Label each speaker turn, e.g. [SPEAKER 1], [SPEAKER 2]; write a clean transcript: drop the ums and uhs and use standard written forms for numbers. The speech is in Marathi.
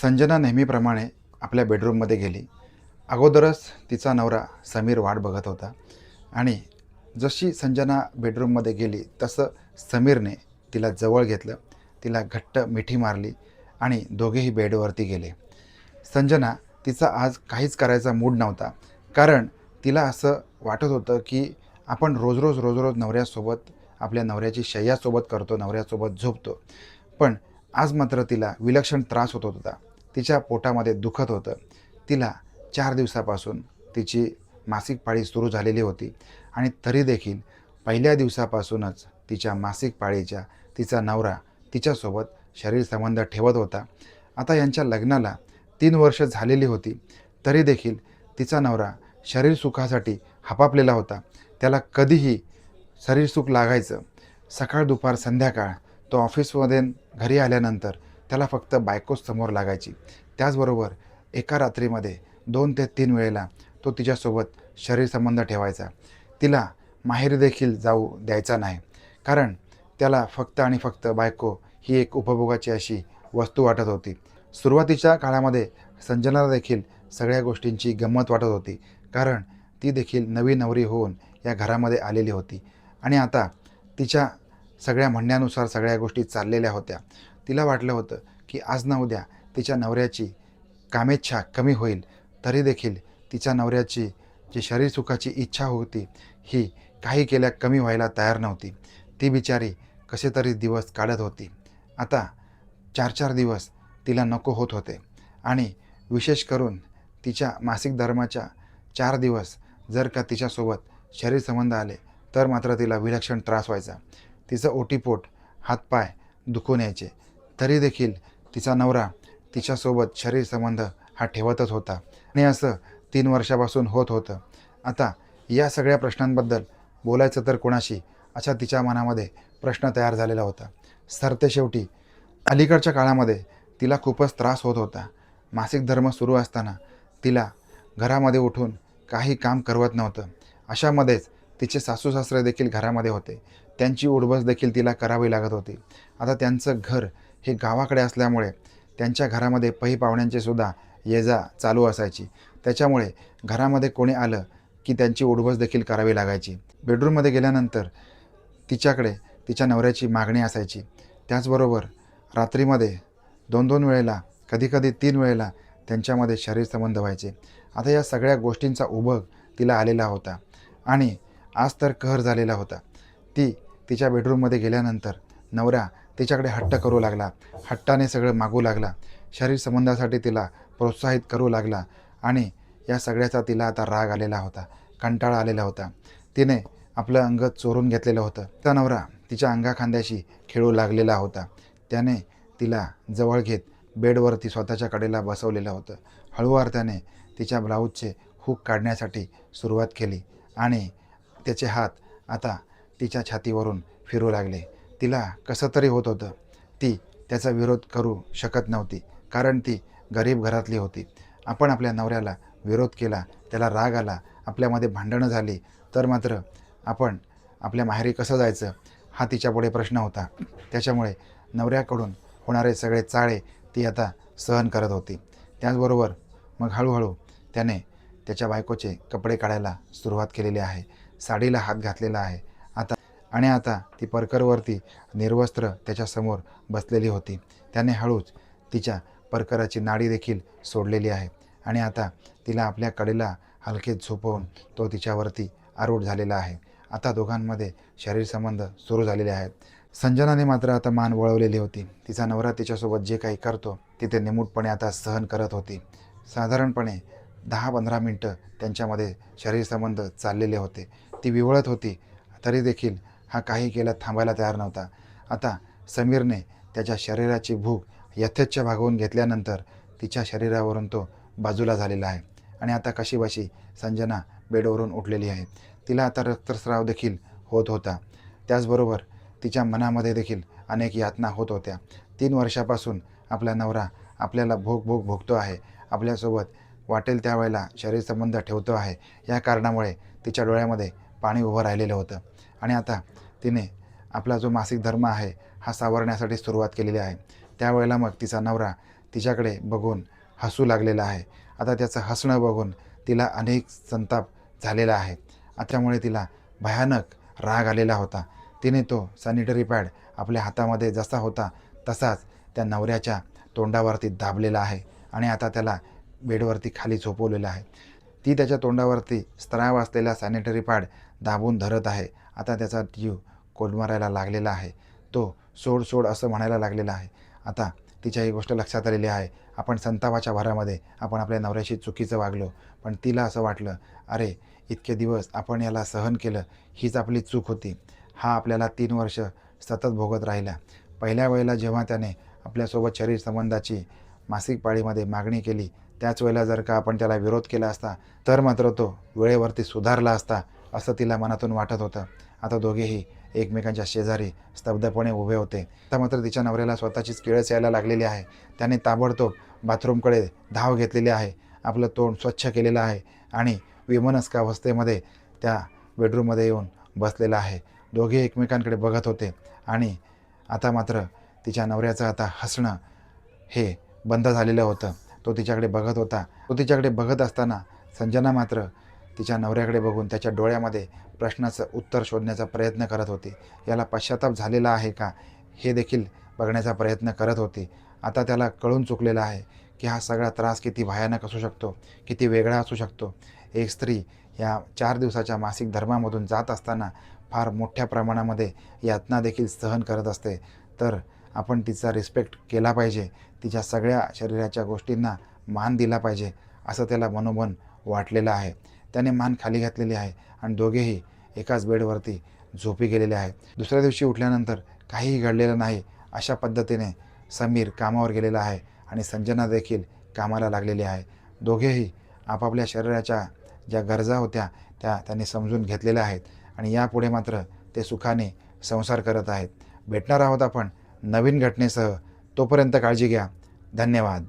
[SPEAKER 1] संजना नेहमीप्रमाणे आपल्या बेडरूममध्ये गेली. अगोदरच तिचा नवरा समीर वाट बघत होता आणि जशी संजना बेडरूममध्ये गेली तसं समीरने तिला जवळ घेतलं, तिला घट्ट मिठी मारली आणि दोघेही बेडवरती गेले. संजना तिचा आज काहीच करायचा मूड नव्हता. कारण तिला असं वाटत होतं, की आपण रोज-रोज नवऱ्यासोबत आपल्या नवऱ्याची शय्यासोबत करतो, नवऱ्यासोबत झोपतो. पण आज मात्र तिला विलक्षण त्रास होत होता. तिच्या पोटामध्ये दुखत होतं. तिला 4 दिवसापासून तिची मासिक पाळी सुरू झालेली होती आणि तरी देखील पहिल्या दिवसापासूनच तिच्या मासिक पाळीच्या तिचा नवरा तिच्यासोबत शरीर संबंध ठेवत होता. आता यांच्या लग्नाला 3 वर्ष झालेली होती. तरी देखील तिचा नवरा शरीर सुखासाठी हपापलेला होता. त्याला कधीही शरीर सुख लागायचं. सकाळ, दुपार, संध्याकाळ तो ऑफिसमध्ये घरी आल्यानंतर त्याला फक्त बायकोच समोर लागायची. त्याचबरोबर एका रात्रीमध्ये 2 ते 3 वेळेला तो तिच्यासोबत शरीर संबंध ठेवायचा. तिला माहेरी देखील जाऊ द्यायचा नाही. कारण त्याला फक्त आणि फक्त बायको ही एक उपभोगाची अशी वस्तू वाटत होती. सुरुवातीच्या काळामध्ये संजनाला देखील सगळ्या गोष्टींची गंमत वाटत होती. कारण ती देखील नवी नवरी होऊन या घरामध्ये आलेली होती आणि आता तिच्या सगळ्या म्हणण्यानुसार सगळ्या गोष्टी चाललेल्या होत्या. तिला वाटलं होतं, की आज ना उद्या तिच्या नवऱ्याची कामेच्छा कमी होईल. तरी देखील तिच्या नवऱ्याची जी शरीरसुखाची इच्छा होती, ही काही केल्या कमी व्हायला तयार नव्हती. ती बिचारी कसे तरी दिवस काढत होती. आता 4-4 दिवस तिला नको होत होते आणि विशेष करून तिच्या मासिक धर्माच्या 4 दिवस जर का तिच्यासोबत शरीर संबंध आले, तर मात्र तिला विलक्षण त्रास व्हायचा. तिचं ओटीपोट, हातपाय दुखून यायचे. तरी देखील तिचा नवरा तिच्यासोबत शरीर संबंध हा ठेवतच होता आणि असं 3 वर्षापासून होत होतं. आता या सगळ्या प्रश्नांबद्दल बोलायचं तर कोणाशी, असा तिच्या मनामध्ये प्रश्न तयार झालेला होता. सरतेशेवटी अलीकडच्या काळामध्ये तिला खूपच त्रास होत होता. मासिक धर्म सुरू असताना तिला घरामध्ये उठून काही काम करवत नव्हतं. अशामध्येच तिचे सासू-सासरे देखील घरामध्ये होते. त्यांची उठबस देखील तिला करावी लागत होती. आता त्यांचं घर हे गावाकडे असल्यामुळे त्यांच्या घरामध्ये पै-पाहुण्यांची सुद्धा ये-जा चालू असायची. त्याच्यामुळे घरामध्ये कोणी आलं, की त्यांची उठबस देखील करावी लागायची. बेडरूममध्ये गेल्यानंतर तिच्याकडे तिच्या नवऱ्याची मागणी असायची. त्याचबरोबर रात्रीमध्ये 2-2 वेळेला, कधी-कधी 3 वेळेला त्यांच्यामध्ये शरीर संबंध व्हायचे. आता या सगळ्या गोष्टींचा उबग तिला आलेला होता आणि आज तर कहर झालेला होता. ती तिच्या बेडरूममध्ये गेल्यानंतर नवरा तिच्याकडे हट्ट करू लागला. हट्टाने सगळं मागू लागला. शरीर संबंधासाठी तिला प्रोत्साहित करू लागला आणि या सगळ्याचा तिला आता राग आलेला होता, कंटाळा आलेला होता. तिने आपलं अंग चोरून घेतलेलं होतं. तिचा नवरा तिच्या अंगाखांद्याशी खेळू लागलेला होता. त्याने तिला जवळ घेत बेडवरती स्वतःच्या कडेला बसवलेलं होतं. हळूवार त्याने तिच्या ब्लाऊजचे हूक काढण्यासाठी सुरुवात केली आणि त्याचे हात आता तिच्या छातीवरून फिरू लागले. तिला कसं तरी होत होतं. ती त्याचा विरोध करू शकत नव्हती. कारण ती गरीब घरातली होती. आपण आपल्या नवऱ्याला विरोध केला, त्याला राग आला, आपल्यामध्ये भांडणं झाली, तर मात्र आपण आपल्या माहेरी कसं जायचं, हा तिच्यापुढे प्रश्न होता. त्याच्यामुळे नवऱ्याकडून होणारे सगळे चाळे ती आता सहन करत होती. त्याचबरोबर मग हळूहळू त्याने त्याच्या बायकोचे कपडे काढायला सुरुवात केलेली आहे. साडीला हात घातलेला आहे आता ती परकरवरती निर्वस्त्र त्याच्यासमोर बसलेली होती. त्याने हळूच तिच्या परकराची नाडी देखील सोडलेली आहे आणि आता तिला आपल्या कडेला हलकेच झोपवून तो तिच्यावरती आरूढ झालेला आहे. आता दोघांमध्ये शरीर संबंध सुरू झालेले आहेत. संजनाने मात्र आता मान वळवलेली होती. तिचा नवरा तिच्यासोबत जे काही करतो तिथे निमूटपणे आता सहन करत होती. साधारणपणे 10-15 मिनटं त्यांच्यामध्ये शरीर संबंध चाललेले होते. ती विवळत होती, तरी देखील हा काही केला थांबायला तयार नव्हता. आता समीरने त्याच्या शरीराची भूक यथेच्छ भागवून घेतल्यानंतर तिच्या शरीरावरून तो बाजूला झालेला आहे आणि आता कशीबशी संजना बेडवरून उठलेली आहे. तिला आता रक्तस्राव देखील होत होता. त्याचबरोबर तिच्या मनामध्ये देखील अनेक यातना होत होत्या. 3 वर्षापासून आपला नवरा आपल्याला भोगतो आहे, आपल्यासोबत वाटेल त्यावेळेला शरीर संबंध ठेवतो आहे. या कारणामुळे तिच्या डोळ्यामध्ये पाणी उभं राहिलेलं होतं आणि आता तिने आपला जो मासिक धर्म आहे हा सावरण्यासाठी सुरुवात केलेली आहे. त्यावेळेला मग तिचा नवरा तिच्याकडे बघून हसू लागलेला आहे. आता त्याचं हसणं बघून तिला अनेक संताप झालेला आहे. त्यामुळे तिला भयानक राग आलेला होता. तिने तो सॅनिटरी पॅड आपल्या हातामध्ये जसा होता तसाच त्या नवऱ्याच्या तोंडावरती दाबलेला आहे आणि आता त्याला बेडवरती खाली झोपवलेलं आहे. ती त्याच्या तोंडावरती स्त्राव असलेला सॅनिटरी पॅड दाबून धरत आहे. आता त्याचा जीव कोलमरायला लागलेला आहे. तो सोड सोड असं म्हणायला लागलेला आहे. आता तिच्या ही गोष्ट लक्षात आलेली आहे. आपण संतापाच्या भरामध्ये आपण आपल्या नवऱ्याशी चुकीचं वागलो. पण तिला असं वाटलं, अरे इतके दिवस आपण याला सहन केलं, हीच आपली चूक होती. हा आपल्याला 3 वर्ष सतत भोगत राहिला. पहिल्या वेळेला जेव्हा त्याने आपल्यासोबत शरीर संबंधाची मासिक पाळीमध्ये मागणी केली, त्याच वेळेला जर का आपण त्याला विरोध केला असता, तर मात्र तो वेळेवरती सुधारला असता, असं तिला मनातून वाटत होतं. आता दोघेही एकमेकांच्या शेजारी स्तब्धपणे उभे होते. आता मात्र तिच्या नवऱ्याला स्वतःचीच किळस यायला लागलेली आहे. त्याने ताबडतोब बाथरूमकडे धाव घेतलेली आहे. आपलं तोंड स्वच्छ केलेलं आहे आणि विमनस्क अवस्थेमध्ये त्या बेडरूममध्ये येऊन बसलेला आहे. दोघे एकमेकांकडे बघत होते आणि आता मात्र तिच्या नवऱ्याचं आता हसणं हे बंद झालेलं होतं. तो तिच्याकडे बघत होता. तो तिच्याकडे बघत असताना संजना मात्र तिच्या नवऱ्याकडे बघून त्याच्या डोळ्यामध्ये प्रश्नाचं उत्तर शोधण्याचा प्रयत्न करत होती. याला पश्चाताप झालेला आहे का, हे देखील बघण्याचा प्रयत्न करत होती. आता त्याला कळून चुकलेलं आहे की हा सगळा त्रास किती भयानक असू शकतो, किती वेगळा असू शकतो. एक स्त्री या 4 दिवसाच्या मासिक धर्मामधून जात असताना फार मोठ्या प्रमाणामध्ये यातना देखील सहन करत असते. तर आपण तिचा रिस्पेक्ट केला पाहिजे. तिच्या सगळ्या शरीराच्या गोष्टींना मान दिला पाहिजे, असं त्याला मनोमन वाटलेलं आहे. त्याने मान खाली घातलेली आहे आणि दोघेही एकाच बेडवरती झोपी गेलेले आहेत. दुसऱ्या दिवशी उठल्यानंतर काहीही घडलेलं नाही अशा पद्धतीने समीर कामावर गेलेला आहे आणि संजना देखील कामाला लागलेली आहे. दोघेही आपापल्या शरीराच्या ज्या गरजा होत्या त्या त्यांनी समजून घेतलेल्या आहेत आणि यापुढे मात्र ते सुखाने संसार करत आहेत. भेटणार आहोत आपण नवीन घटनेसह. तोपर्यंत काळजी घ्या. धन्यवाद.